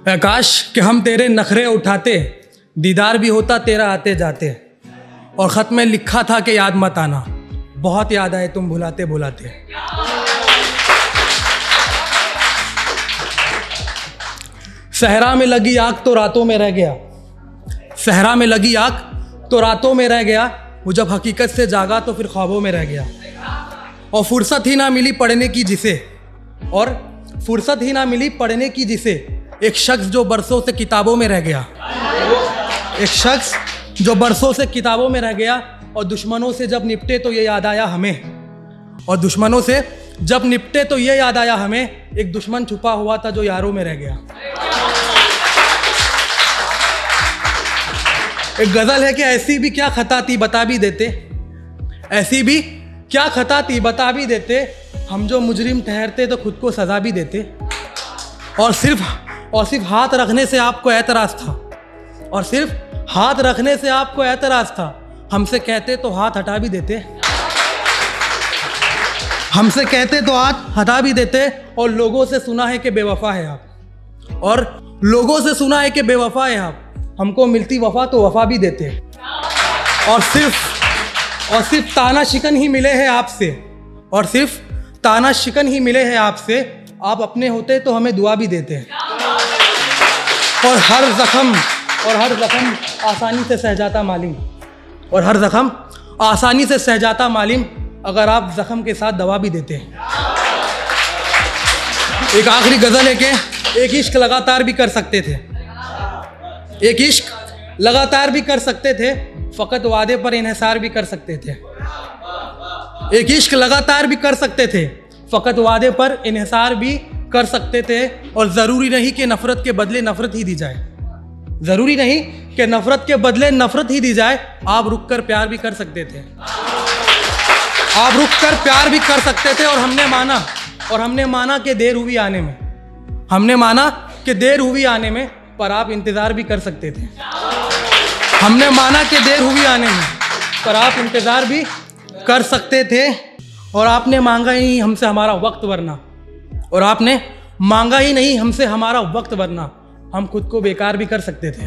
काश कि हम तेरे नखरे उठाते, दीदार भी होता तेरा आते जाते, और ख़त में लिखा था कि याद मत आना, बहुत याद आए तुम भुलाते भुलाते। सहरा में लगी आग तो रातों में रह गया, सहरा में लगी आग तो रातों में रह गया, वो जब हकीकत से जागा तो फिर ख्वाबों में रह गया। और फुर्सत ही ना मिली पढ़ने की जिसे, और फुर्सत ही ना मिली पढ़ने की जिसे, एक शख्स जो बरसों से किताबों में रह गया, एक शख्स जो बरसों से किताबों में रह गया। और दुश्मनों से जब निपटे तो ये याद आया हमें, और दुश्मनों से जब निपटे तो ये याद आया हमें, एक दुश्मन छुपा हुआ था जो यारों में रह गया। एक गज़ल है कि ऐसी भी क्या खता थी बता भी देते, ऐसी भी क्या खता थी बता भी देते, हम जो मुजरिम ठहरते तो खुद को सज़ा भी देते। और सिर्फ हाथ रखने से आपको एतराज़ था, और सिर्फ हाथ रखने से आपको एतराज़ था, हमसे कहते तो हाथ हटा भी देते, हमसे कहते तो हाथ हटा भी देते। और लोगों से सुना है कि बेवफा है आप, और लोगों से सुना है कि बेवफा है आप, हमको मिलती वफा तो वफा भी देते। और सिर्फ ताना शिकन ही मिले हैं आपसे, और सिर्फ ताना शिकन ही मिले हैं आपसे, आप अपने होते तो हमें दुआ भी देते। और हर ज़ख्म आसानी से सह जाता मालिम, और हर ज़ख्म आसानी से सह जाता मालिम, अगर आप ज़ख्म के साथ दवा भी देते। एक आखिरी गज़ल है कि एक इश्क लगातार भी कर सकते थे, एक इश्क लगातार भी कर सकते थे, फ़कत वादे पर इन्हिसार भी कर सकते थे। एक इश्क लगातार भी कर सकते थे, फ़कत वादे पर इन्हिसार भी कर सकते थे। और ज़रूरी नहीं कि नफ़रत के बदले नफ़रत ही दी जाए, ज़रूरी नहीं कि नफ़रत के बदले नफ़रत ही दी जाए, आप रुक कर प्यार भी कर सकते थे, आप रुक कर प्यार भी कर सकते थे। और हमने माना कि देर हुई आने में, हमने माना कि देर हुई आने में, पर आप इंतज़ार भी कर सकते थे। हमने माना कि देर हुई आने में, पर आप इंतज़ार भी कर सकते थे। और आपने मांगा ही नहीं हमसे हमारा वक्त वरना, और आपने मांगा ही नहीं हमसे हमारा वक्त वरना, हम खुद को बेकार भी कर सकते थे।